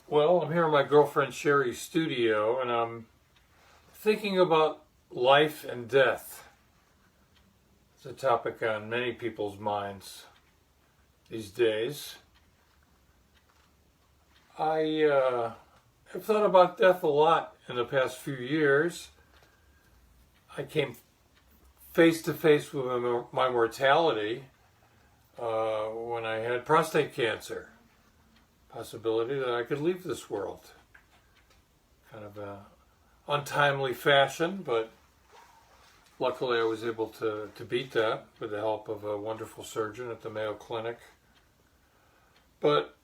Well, I'm here in my girlfriend Sherrie's studio and I'm thinking about life and death. It's a topic on many people's minds these days. I have thought about death a lot in the past few years. I came face to face with my mortality when I had prostate cancer. Possibility that I could leave this world. Kind of a untimely fashion, but luckily I was able to beat that with the help of a wonderful surgeon at the Mayo Clinic. But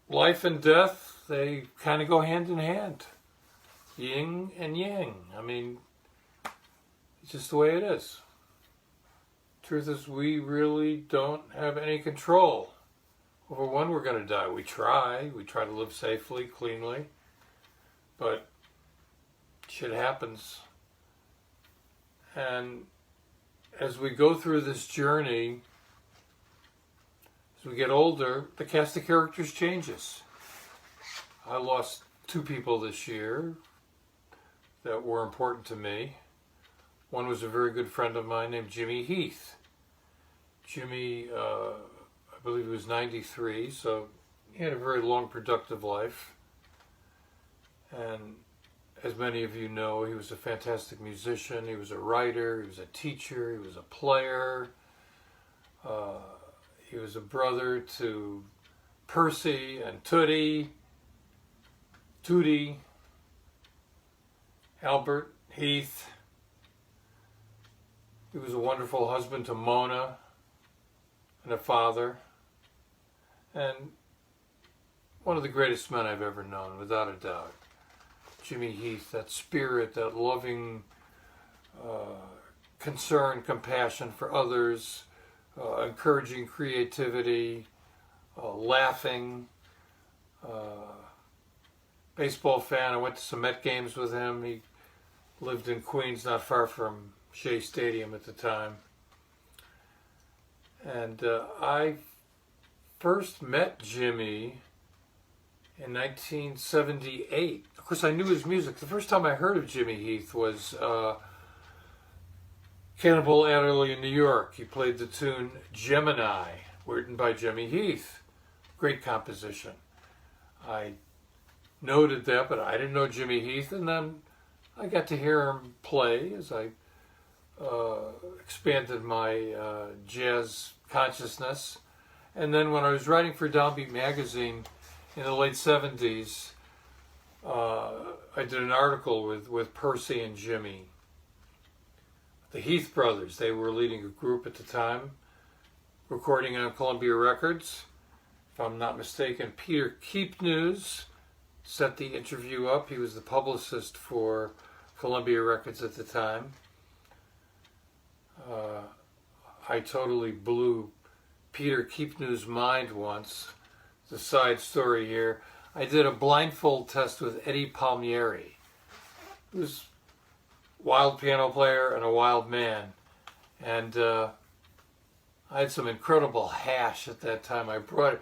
life and death, they kind of go hand in hand. Yin and yang. I mean, it's just the way it is. Truth is, we really don't have any control over when we're going to die. We try to live safely, cleanly, but shit happens. And as we go through this journey, as we get older, the cast of characters changes. I lost two people this year that were important to me. One was a very good friend of mine named Jimmy Heath. Jimmy, I believe he was 93, so he had a very long, productive life. And as many of you know, he was a fantastic musician. He was a writer, he was a teacher, he was a player. He was a brother to Percy and Tootie, Albert, Heath. He was a wonderful husband to Mona and a father. And one of the greatest men I've ever known, without a doubt. Jimmy Heath, that spirit, that loving concern, compassion for others, encouraging creativity, laughing, baseball fan. I went to some Met games with him. He lived in Queens, not far from Shea Stadium at the time. And I first met Jimmy in 1978. Of course, I knew his music. The first time I heard of Jimmy Heath was Cannonball Adderley in New York. He played the tune Gemini, written by Jimmy Heath. Great composition. I noted that, but I didn't know Jimmy Heath. And then I got to hear him play as I expanded my jazz consciousness. And then when I was writing for Downbeat magazine in the late 70s, I did an article with Percy and Jimmy. The Heath brothers, they were leading a group at the time, recording on Columbia Records. If I'm not mistaken, Peter Keepnews set the interview up. He was the publicist for Columbia Records at the time. I totally blew Peter Keepnews' mind once. The side story here. I did a blindfold test with Eddie Palmieri, who's a wild piano player and a wild man. And I had some incredible hash at that time. I brought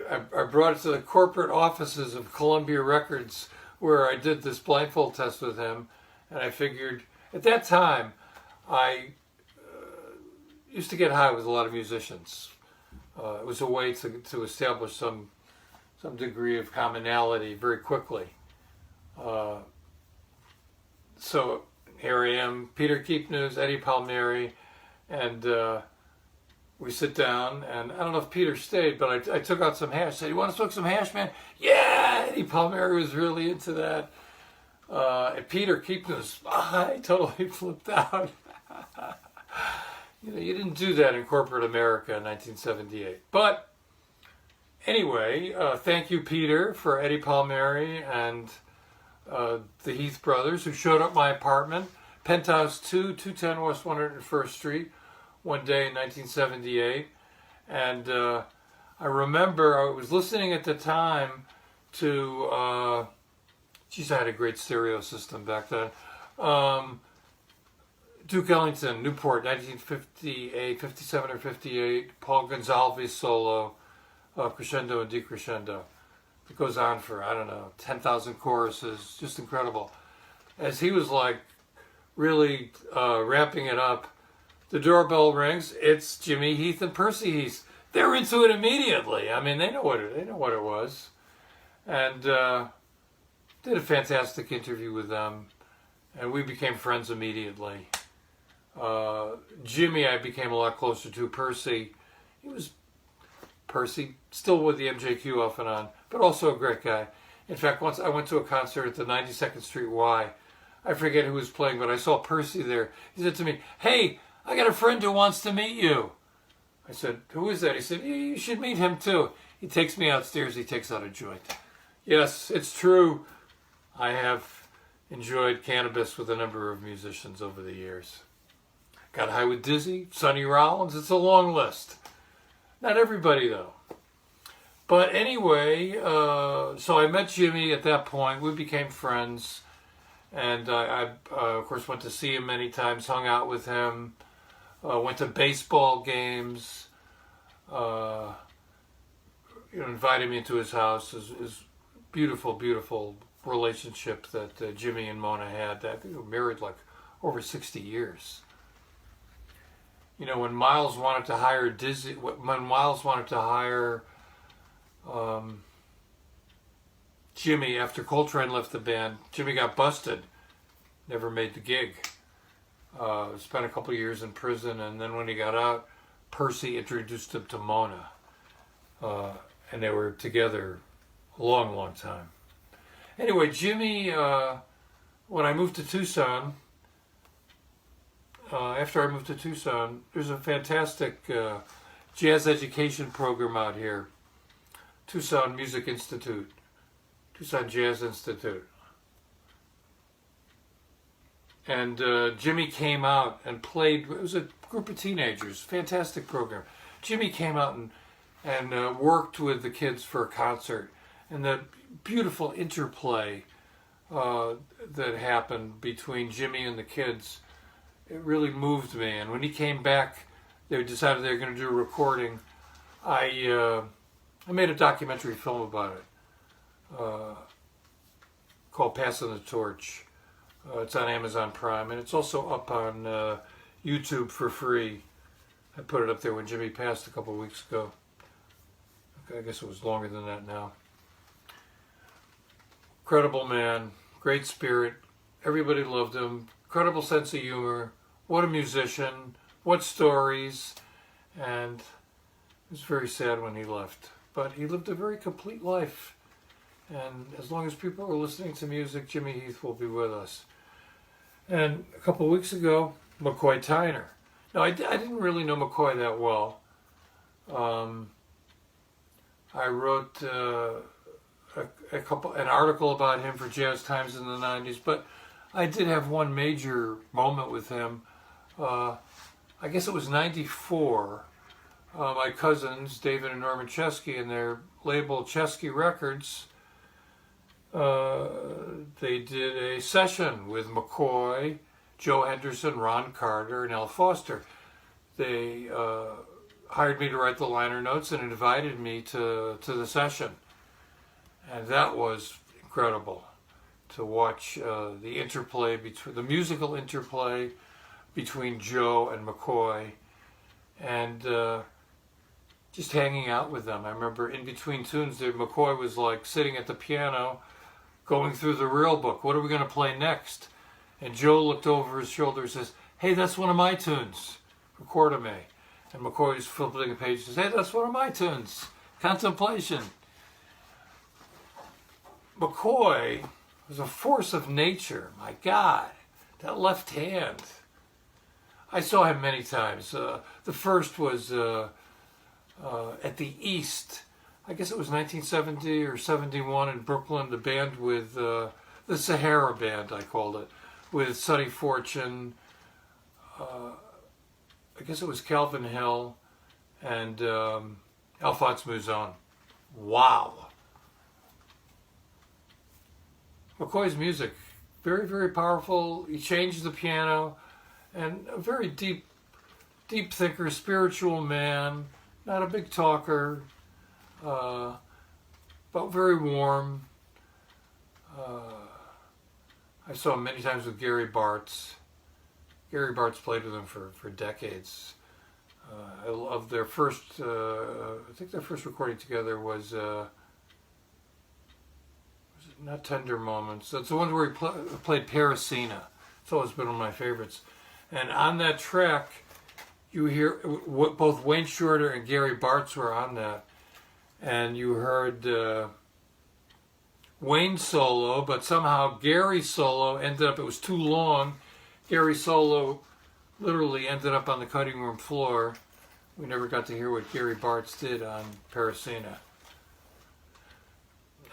it to the corporate offices of Columbia Records where I did this blindfold test with him. And I figured, at that time, I used to get high with a lot of musicians. It was a way to establish some degree of commonality very quickly. So here I am, Peter Keepnews, Eddie Palmieri, and we sit down, and I don't know if Peter stayed, but I took out some hash. I said, "You want to smoke some hash, man?" Yeah, Eddie Palmieri was really into that. And Peter Keepnews, I totally flipped out. You didn't do that in corporate America in 1978. But anyway, thank you, Peter, for Eddie Palmieri and the Heath brothers who showed up at my apartment, Penthouse 2, 210 West 101st Street, one day in 1978. And I remember I was listening at the time to, geez, I had a great stereo system back then. Duke Ellington, Newport, 1958, 57 or 58, Paul Gonsalves solo, crescendo and decrescendo. It goes on for, I don't know, 10,000 choruses, just incredible. As he was like really wrapping it up, the doorbell rings. It's Jimmy Heath and Percy Heath. They're into it immediately. I mean, they know what it was, and did a fantastic interview with them, and we became friends immediately. Jimmy, I became a lot closer to. Percy, Percy, still with the MJQ off and on, but also a great guy. In fact, once I went to a concert at the 92nd Street Y. I forget who was playing, but I saw Percy there. He said to me, "Hey, I got a friend who wants to meet you." I said, "Who is that?" He said, "You should meet him too." He takes me outstairs. He takes out a joint. Yes, it's true. I have enjoyed cannabis with a number of musicians over the years. Got high with Dizzy, Sonny Rollins. It's a long list. Not everybody, though. But anyway, so I met Jimmy at that point. We became friends. And I of course, went to see him many times, hung out with him, went to baseball games, invited me into his house. His beautiful, beautiful relationship that Jimmy and Mona had. I think they were married like over 60 years. When Miles wanted to hire Jimmy after Coltrane left the band, Jimmy got busted, never made the gig. Spent a couple years in prison, and then when he got out, Percy introduced him to Mona, and they were together a long, long time. Anyway, Jimmy, when I moved to Tucson, there's a fantastic jazz education program out here, Tucson Music Institute. Tucson Jazz Institute. And Jimmy came out and played. It was a group of teenagers. Fantastic program. Jimmy came out and worked with the kids for a concert. And the beautiful interplay that happened between Jimmy and the kids, it really moved me. And when he came back, they decided they were going to do a recording. I made a documentary film about it. Called Passing the Torch. It's on Amazon Prime, and it's also up on YouTube for free. I put it up there when Jimmy passed a couple of weeks ago. I guess it was longer than that now. Incredible man, great spirit. Everybody loved him. Incredible sense of humor. What a musician. What stories. And it was very sad when he left. But he lived a very complete life. And as long as people are listening to music, Jimmy Heath will be with us. And a couple of weeks ago, McCoy Tyner. Now, I didn't really know McCoy that well. I wrote an article about him for Jazz Times in the 90s, but I did have one major moment with him. I guess it was 94. My cousins, David and Norman Chesky, and their label Chesky Records, they did a session with McCoy, Joe Henderson, Ron Carter, and Al Foster. They hired me to write the liner notes and invited me to the session. And that was incredible to watch the musical interplay between Joe and McCoy, and just hanging out with them. I remember in between tunes, McCoy was like sitting at the piano, going through the real book. What are we going to play next? And Joe looked over his shoulder and says, "Hey, that's one of my tunes. Record me." And McCoy was flipping a page and says, "Hey, that's one of my tunes. Contemplation." McCoy was a force of nature. My God, that left hand. I saw him many times. The first was at the East. I guess it was 1970 or 71 in Brooklyn. The band with the Sahara Band, I called it, with Sonny Fortune. I guess it was Calvin Hill and Alphonse Mouzon. Wow. McCoy's music, very, very powerful. He changed the piano, and a very deep thinker, spiritual man, not a big talker. but very warm. I saw him many times with Gary Bartz. Gary Bartz played with him for decades. I love their first, I think their first recording together was it not Tender Moments? That's the one where he played Parasina. It's always been one of my favorites. And on that track, you hear both Wayne Shorter and Gary Bartz were on that. And you heard Wayne's solo, but somehow Gary's solo ended up, it was too long. Gary's solo literally ended up on the cutting room floor. We never got to hear what Gary Bartz did on Parasina.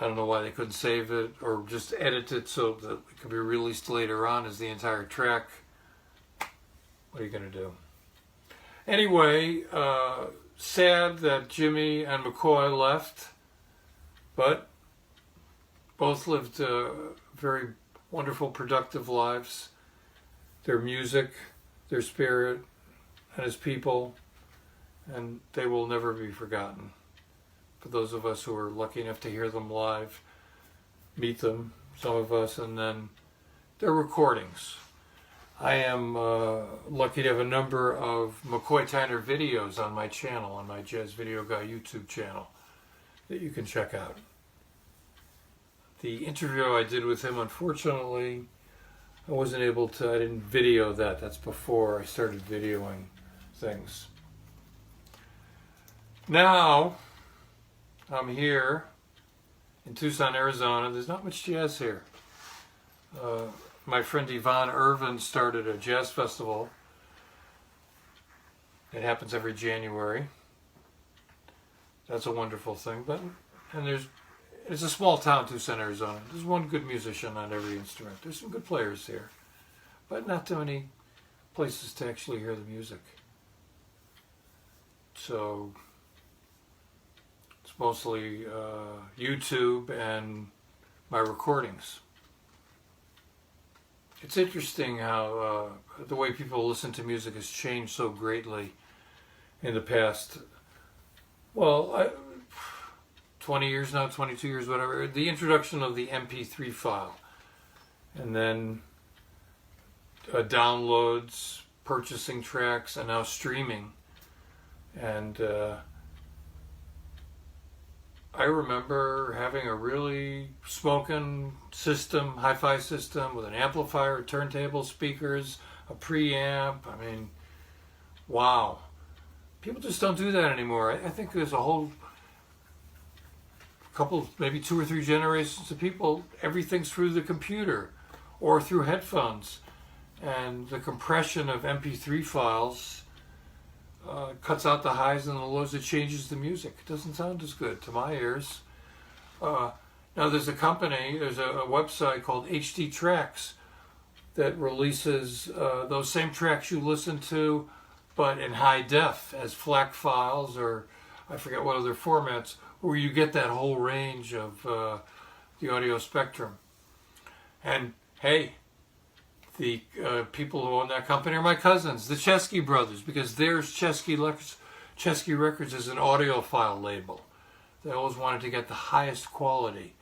I don't know why they couldn't save it or just edit it so that it could be released later on as the entire track. What are you going to do? Anyway, sad that Jimmy and McCoy left, but both lived very wonderful, productive lives. Their music, their spirit, and his people, and they will never be forgotten. For those of us who are lucky enough to hear them live, meet them, some of us, and then their recordings. I am lucky to have a number of McCoy Tyner videos on my channel, on my Jazz Video Guy YouTube channel, that you can check out. The interview I did with him, unfortunately, I wasn't able to, I didn't video that. That's before I started videoing things. Now, I'm here in Tucson, Arizona. There's not much jazz here. My friend Yvonne Irvin started a jazz festival. It happens every January. That's a wonderful thing. It's a small town, Tucson, Arizona. There's one good musician on every instrument. There's some good players here, but not too many places to actually hear the music. So it's mostly YouTube and my recordings. It's interesting how the way people listen to music has changed so greatly in the past. Well, 20 years now, 22 years, whatever. The introduction of the MP3 file, and then downloads, purchasing tracks, and now streaming. And I remember having a really smoking system, hi-fi system, with an amplifier, turntable, speakers, a preamp. I mean, wow. People just don't do that anymore. I think there's a whole couple, maybe 2 or 3 generations of people, everything's through the computer or through headphones. And the compression of MP3 files cuts out the highs and the lows. It changes the music. It doesn't sound as good to my ears. Now there's a website called HD Tracks that releases those same tracks you listen to, but in high def as FLAC files, or I forget what other formats, where you get that whole range of the audio spectrum. And hey, the people who own that company are my cousins, the Chesky brothers, because there's Chesky Records is an audiophile label. They always wanted to get the highest quality,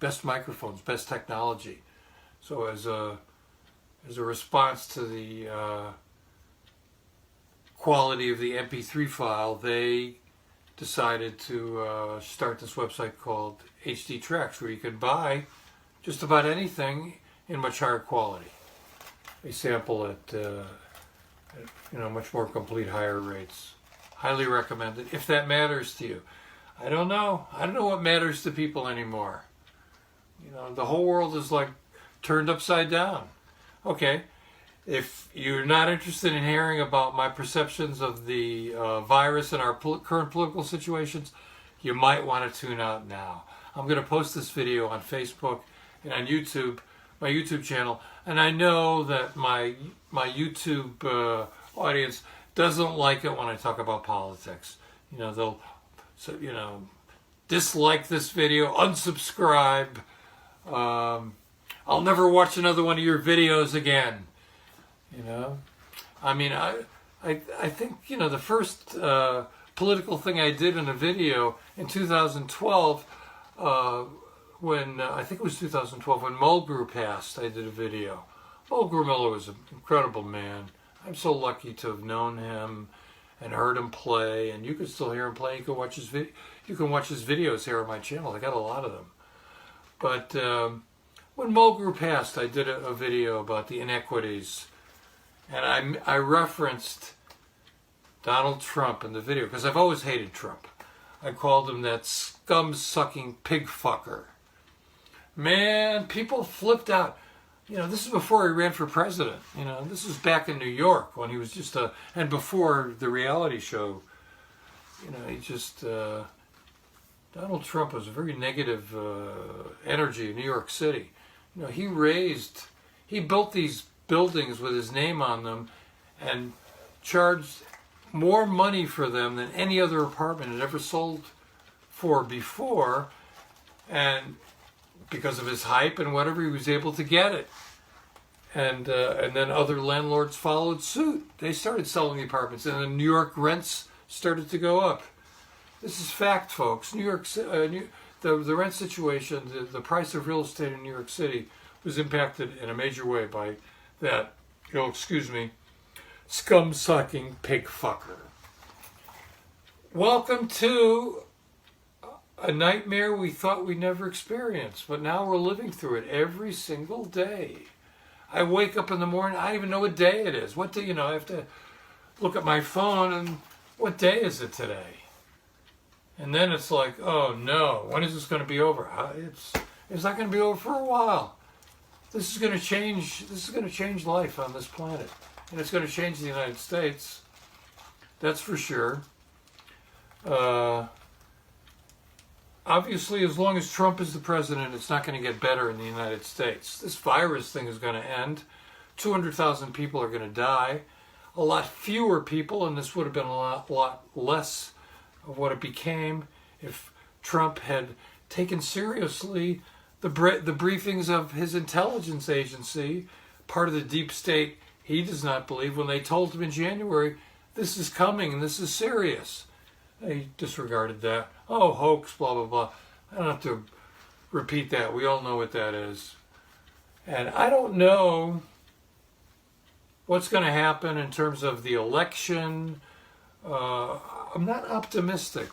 best microphones, best technology. So as a response to the quality of the MP3 file, they decided to start this website called HD Tracks, where you can buy just about anything in much higher quality. They sample at much more complete, higher rates. Highly recommend it if that matters to you. I don't know what matters to people anymore. The whole world is like turned upside down. Okay, if you're not interested in hearing about my perceptions of the virus and our current political situations, you might want to tune out now. I'm going to post this video on Facebook and on YouTube, my YouTube channel, and I know that my YouTube audience doesn't like it when I talk about politics. They'll dislike this video, unsubscribe. I'll never watch another one of your videos again. I mean, I think the first political thing I did in a video in 2012, when I think it was 2012, when Mulgrew passed, I did a video. Mulgrew Miller was an incredible man. I'm so lucky to have known him and heard him play, and you can still hear him play. You can watch his videos here on my channel. I got a lot of them. But when Mulgrew passed, I did a video about the inequities, and I referenced Donald Trump in the video because I've always hated Trump. I called him that scum-sucking pig fucker. Man, people flipped out. You know, this is before he ran for president. You know, this was back in New York when he was just and before the reality show. You know, he just, Donald Trump was a very negative energy in New York City. You know, he built these buildings with his name on them and charged more money for them than any other apartment had ever sold for before. And because of his hype and whatever, he was able to get it. And then other landlords followed suit. They started selling the apartments, and the New York rents started to go up. This is fact, folks. New York, the rent situation, the price of real estate in New York City was impacted in a major way by that, you'll excuse me, scum-sucking pig fucker. Welcome to a nightmare we thought we'd never experience, but now we're living through it every single day. I wake up in the morning, I don't even know what day it is. What day, I have to look at my phone and what day is it today? And then it's like, oh no, when is this going to be over? It's not going to be over for a while. This is going to change life on this planet. And it's going to change the United States. That's for sure. Obviously, as long as Trump is the president, it's not going to get better in the United States. This virus thing is going to end. 200,000 people are going to die. A lot fewer people, and this would have been a lot less of what it became if Trump had taken seriously the briefings of his intelligence agency, part of the deep state he does not believe, when they told him in January, this is coming and this is serious. He disregarded that. Oh, hoax, blah, blah, blah. I don't have to repeat that. We all know what that is. And I don't know what's going to happen in terms of the election. I'm not optimistic.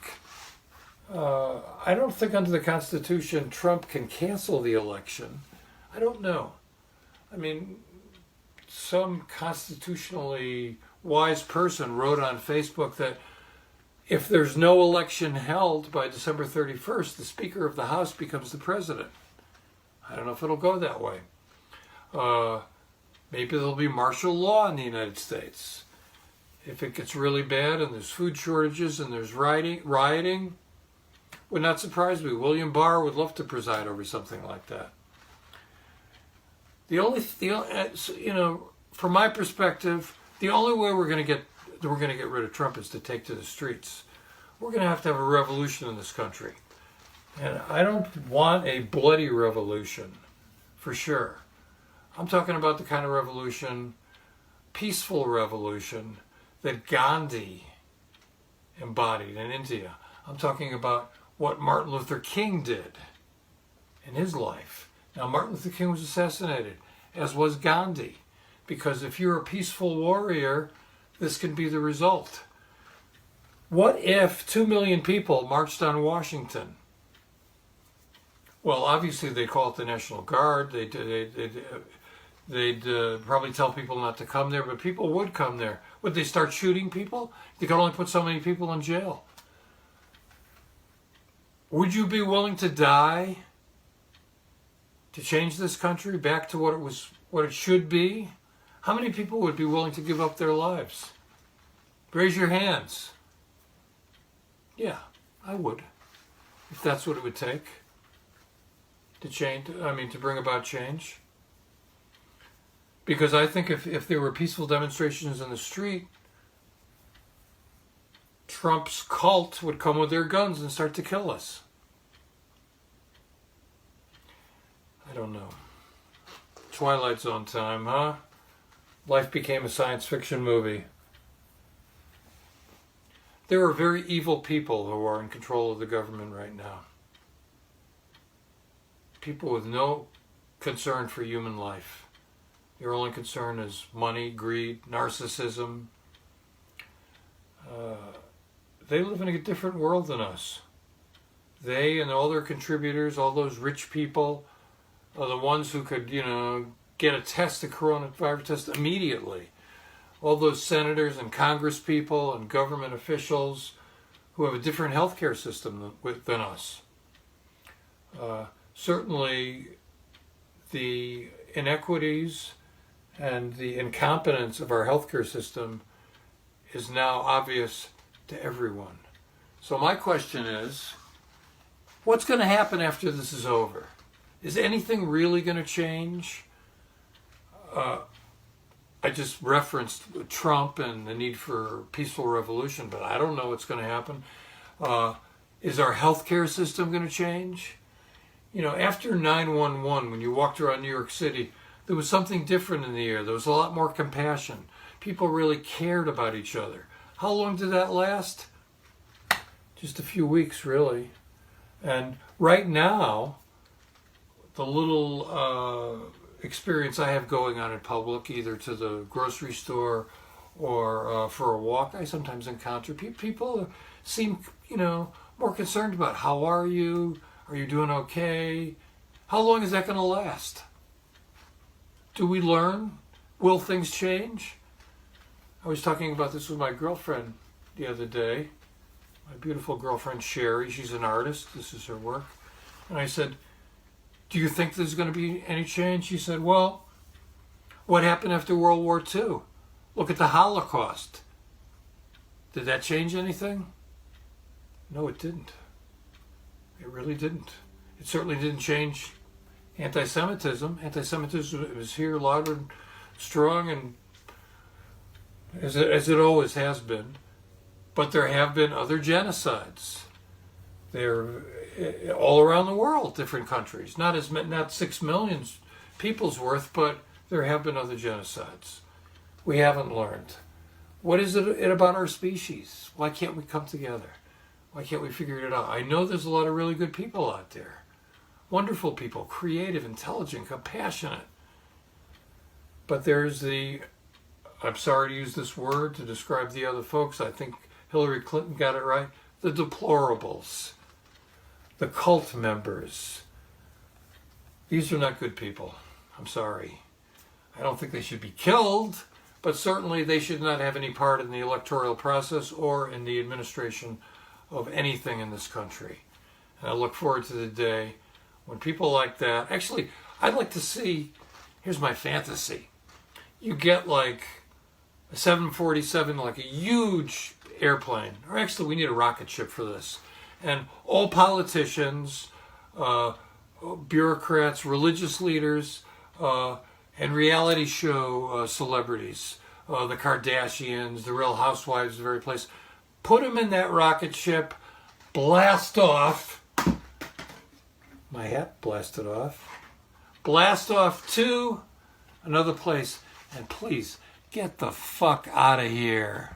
I don't think under the Constitution Trump can cancel the election. I don't know. I mean, some constitutionally wise person wrote on Facebook that if there's no election held by December 31st, the Speaker of the House becomes the president. I don't know if it'll go that way. Maybe there'll be martial law in the United States. If it gets really bad and there's food shortages and there's rioting, would not surprise me. William Barr would love to preside over something like that. From my perspective, the only way we're going to get rid of Trump is to take to the streets. We're going to have a revolution in this country. And I don't want a bloody revolution, for sure. I'm talking about the kind of revolution, peaceful revolution, that Gandhi embodied in India. I'm talking about what Martin Luther King did in his life. Now, Martin Luther King was assassinated, as was Gandhi, because if you're a peaceful warrior, this can be the result. What if 2 million people marched on Washington? Well, obviously they'd call it the National Guard. They'd probably tell people not to come there, but people would come there. Would they start shooting people? They could only put so many people in jail. Would you be willing to die to change this country back to what it should be? How many people would be willing to give up their lives? Raise your hands. Yeah, I would, if that's what it would take to bring about change. Because I think if there were peaceful demonstrations in the street, Trump's cult would come with their guns and start to kill us. I don't know. Twilight Zone time, huh? Life became a science fiction movie. There are very evil people who are in control of the government right now. people with no concern for human life. Your only concern is money, greed, narcissism. They live in a different world than us. They and all their contributors, all those rich people, are the ones who could, get a test, a coronavirus test immediately. All those senators and Congress people and government officials who have a different healthcare system than us. Certainly, the inequities and the incompetence of our healthcare system is now obvious to everyone. So my question is, what's going to happen after this is over? Is anything really going to change? I just referenced Trump and the need for peaceful revolution, but I don't know what's going to happen. Is our healthcare system going to change? After 9/11, when you walked around New York City, there was something different in the air. There was a lot more compassion. People really cared about each other. How long did that last? Just a few weeks, really. And right now, the little experience I have going on in public, either to the grocery store or for a walk, I sometimes encounter people seem, more concerned about how are you? Are you doing okay? How long is that going to last? Do we learn? Will things change? I was talking about this with my girlfriend the other day. My beautiful girlfriend, Sherrie. She's an artist. This is her work. And I said, do you think there's going to be any change? She said, well, what happened after World War II? Look at the Holocaust. Did that change anything? No, it didn't. It really didn't. It certainly didn't change anti-Semitism. Anti-Semitism is here loud and strong, and as it always has been. But there have been other genocides. They're all around the world, different countries. Not 6 million people's worth, but there have been other genocides. We haven't learned. What is it about our species? Why can't we come together? Why can't we figure it out? I know there's a lot of really good people out there. Wonderful people, creative, intelligent, compassionate. But there's I'm sorry to use this word to describe the other folks. I think Hillary Clinton got it right. The deplorables. The cult members. These are not good people. I'm sorry. I don't think they should be killed, but certainly they should not have any part in the electoral process or in the administration of anything in this country. And I look forward to the day when people like that, actually, I'd like to see, here's my fantasy. You get like a 747, like a huge airplane, or actually we need a rocket ship for this. And all politicians, bureaucrats, religious leaders, and reality show celebrities, the Kardashians, the Real Housewives, the very place, put them in that rocket ship, blast off. My hat blasted off. Blast off to another place, and please get the fuck out of here.